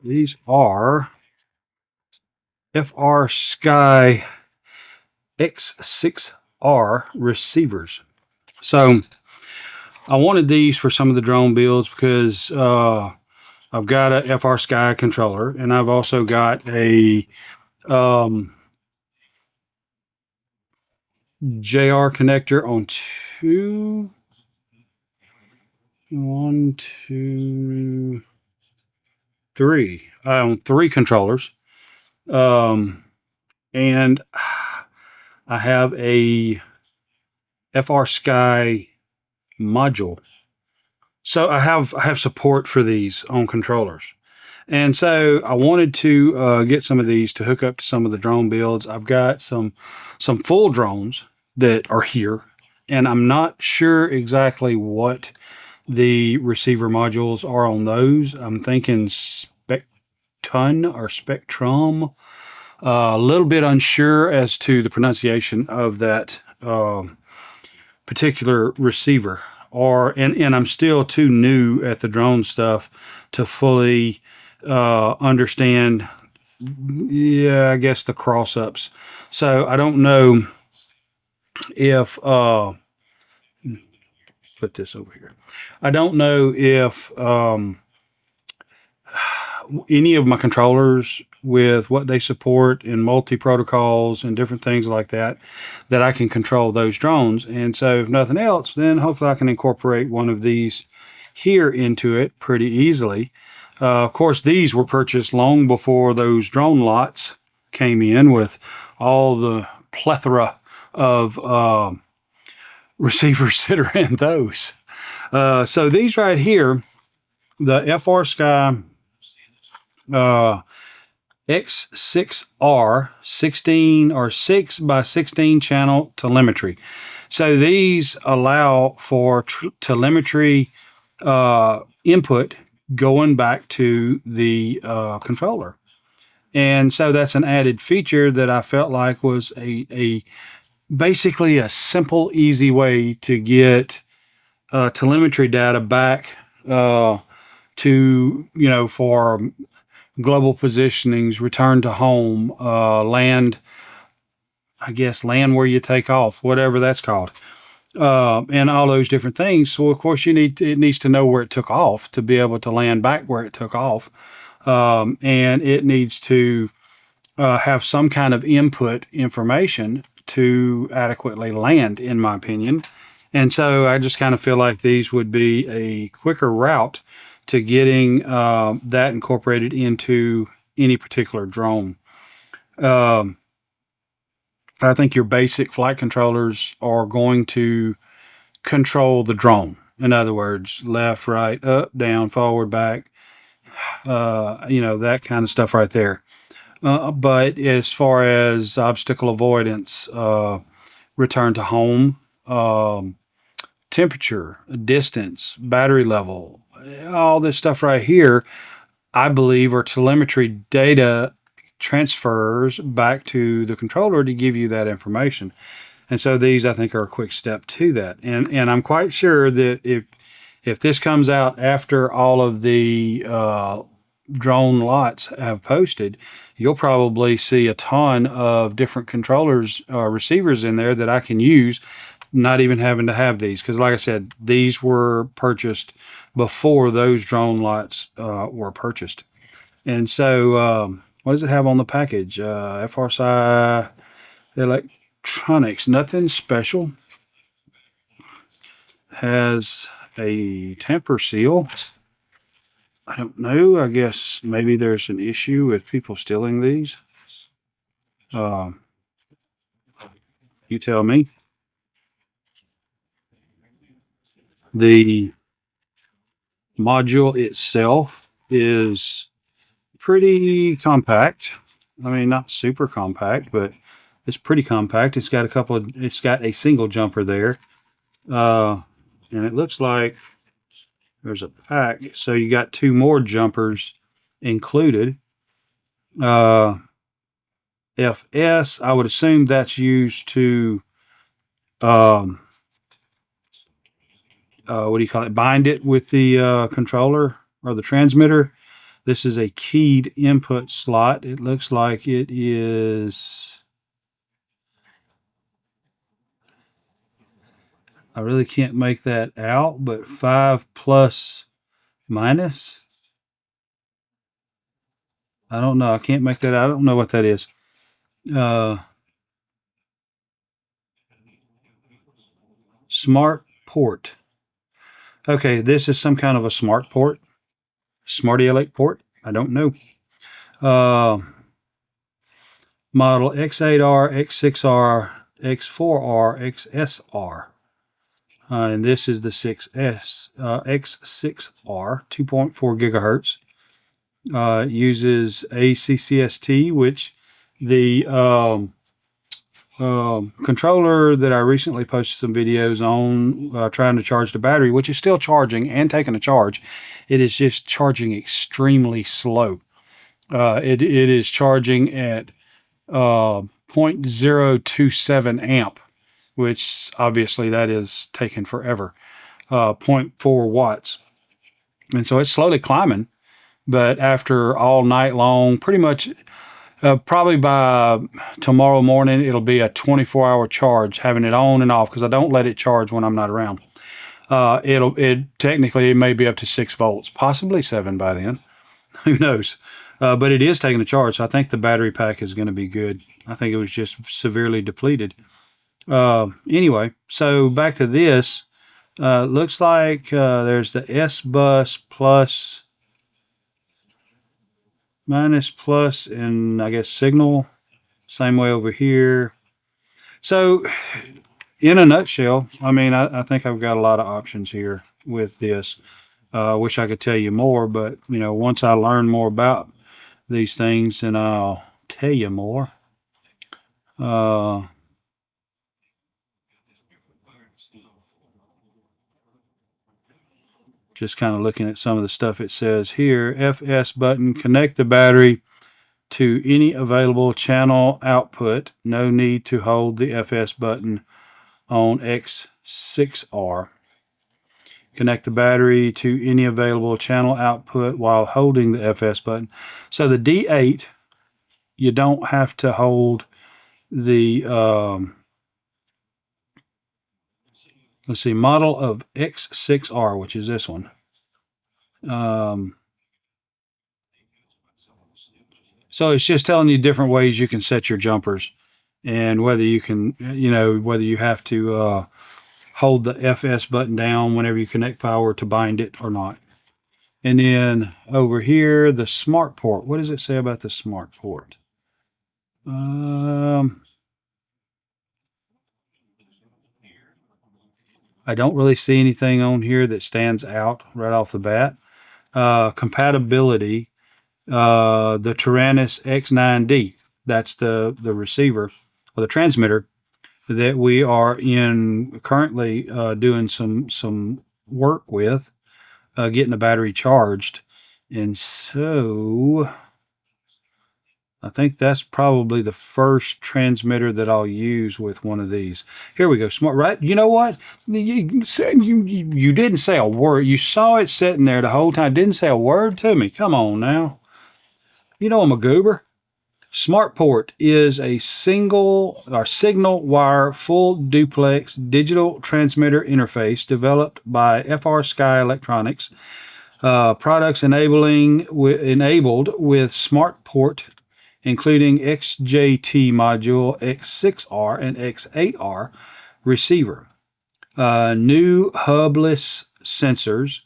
These are FrSky X6R receivers. So I wanted these for some of the drone builds because I've got a FrSky controller, and I've also got a JR connector on three controllers. And I have a FrSky module. So I have support for these on controllers. And so I wanted to get some of these to hook up to some of the drone builds. I've got some full drones that are here, and I'm not sure exactly what the receiver modules are on those. I'm thinking Spectun or Spectrum. A little bit unsure as to the pronunciation of that particular receiver. And I'm still too new at the drone stuff to fully understand, I guess, the cross ups. So I don't know if put this over here. I don't know if any of my controllers, with what they support in multi protocols and different things like that, that I can control those drones. And so if nothing else, then hopefully I can incorporate one of these here into it pretty easily. Of course, these were purchased long before those drone lots came in with all the plethora of receivers that are in those. So these right here, the FrSky X6R 16 or 6 by 16 channel telemetry. So these allow for telemetry input going back to the controller. And so that's an added feature that I felt like was a basically a simple, easy way to get telemetry data back to, for global positionings, return to home, land where you take off, whatever that's called, and all those different things. So of course it needs to know where it took off to be able to land back where it took off, and it needs to have some kind of input information to adequately land, in my opinion. And so I just kind of feel like these would be a quicker route to getting that incorporated into any particular drone. I think your basic flight controllers are going to control the drone. In other words, left, right, up, down, forward, back, that kind of stuff right there. But as far as obstacle avoidance, return to home, temperature, distance, battery level, all this stuff right here, I believe, are telemetry data transfers back to the controller to give you that information. And so these, I think, are a quick step to that. And I'm quite sure that if this comes out after all of the drone lots have posted, you'll probably see a ton of different controllers, receivers in there that I can use, not even having to have these. Because like I said, these were purchased before those drone lots were purchased. And so what does it have on the package? FrSky electronics, nothing special. Has a temper seal. I don't know. I guess maybe there's an issue with people stealing these. You tell me. The module itself is pretty compact. I mean, not super compact, but it's pretty compact. It's got a single jumper there. And it looks like there's a pack. So you got two more jumpers included. FS, I would assume that's used to, bind it with the controller or the transmitter. This is a keyed input slot. It looks like it is, I really can't make that out, but 5 plus minus. I don't know. I can't make that out. I don't know what that is. Smart port. Okay, this is some kind of a smart port. Smarty Aleck port. I don't know. Model X8R, X6R, X4R, XSR. And this is the X6R, 2.4 gigahertz. Uses ACCST, which the controller that I recently posted some videos on trying to charge the battery, which is still charging and taking a charge. It is just charging extremely slow. It is charging at 0.027 amp, which obviously that is taking forever. 0.4 watts. And so it's slowly climbing, but after all night long, pretty much probably by tomorrow morning, it'll be a 24-hour charge, having it on and off, because I don't let it charge when I'm not around. Technically, it may be up to 6 volts, possibly 7 by then. Who knows? But it is taking a charge, so I think the battery pack is going to be good. I think it was just severely depleted. Anyway, so back to this. Looks like there's the S bus plus, minus, plus, and I guess signal. Same way over here. So, in a nutshell, I mean, I think I've got a lot of options here with this. Wish I could tell you more, but, you know, once I learn more about these things, and I'll tell you more. Just kind of looking at some of the stuff it says here. FS button, connect the battery to any available channel output. No need to hold the FS button on X6R. Connect the battery to any available channel output while holding the FS button. So the D8, you don't have to hold the, let's see, model of X6R, which is this one. So it's just telling you different ways you can set your jumpers, and whether you can, you know, whether you have to hold the FS button down whenever you connect power to bind it or not. And then over here, the smart port. What does it say about the smart port? I don't really see anything on here that stands out right off the bat. Compatibility, the Taranis X9D. That's the receiver or the transmitter that we are in currently doing some work with, getting the battery charged. And so I think that's probably the first transmitter that I'll use with one of these. Here we go. Smart, right? You know what? You didn't say a word. You saw it sitting there the whole time. Didn't say a word to me. Come on now. You know I'm a goober. SmartPort is a single or signal wire full duplex digital transmitter interface developed by FrSky Electronics. Products enabled with SmartPort, including XJT module, X6R, and X8R receiver. New hubless sensors,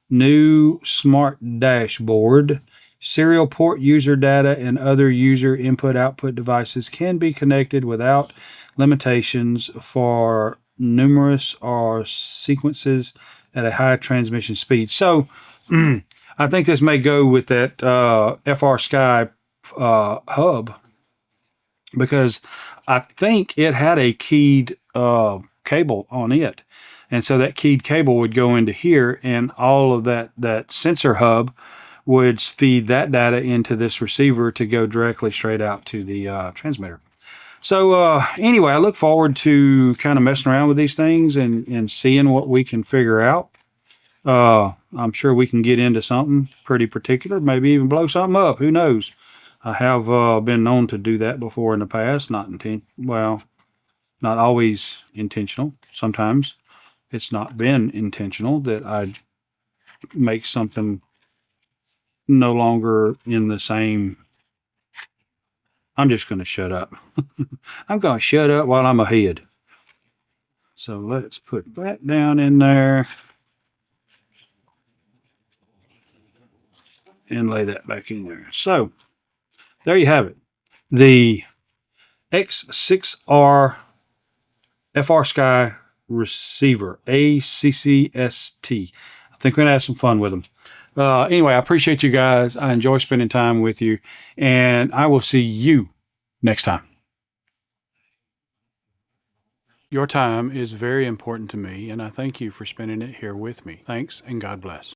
new smart dashboard, serial port user data, and other user input-output devices can be connected without limitations for numerous or sequences at a high transmission speed. So I think this may go with that FrSky hub, because I think it had a keyed cable on it. And so that keyed cable would go into here, and all of that sensor hub would feed that data into this receiver to go directly straight out to the transmitter. So anyway, I look forward to kind of messing around with these things and seeing what we can figure out. I'm sure we can get into something pretty particular, maybe even blow something up. Who knows? I have been known to do that before in the past. Well, not always intentional. Sometimes it's not been intentional that I make something no longer in the same. I'm just going to shut up. I'm going to shut up while I'm ahead. So let's put that down in there and lay that back in there. So there you have it. The X6R FrSky Receiver, ACCST. I think we're going to have some fun with them. Anyway, I appreciate you guys. I enjoy spending time with you, and I will see you next time. Your time is very important to me, and I thank you for spending it here with me. Thanks, and God bless.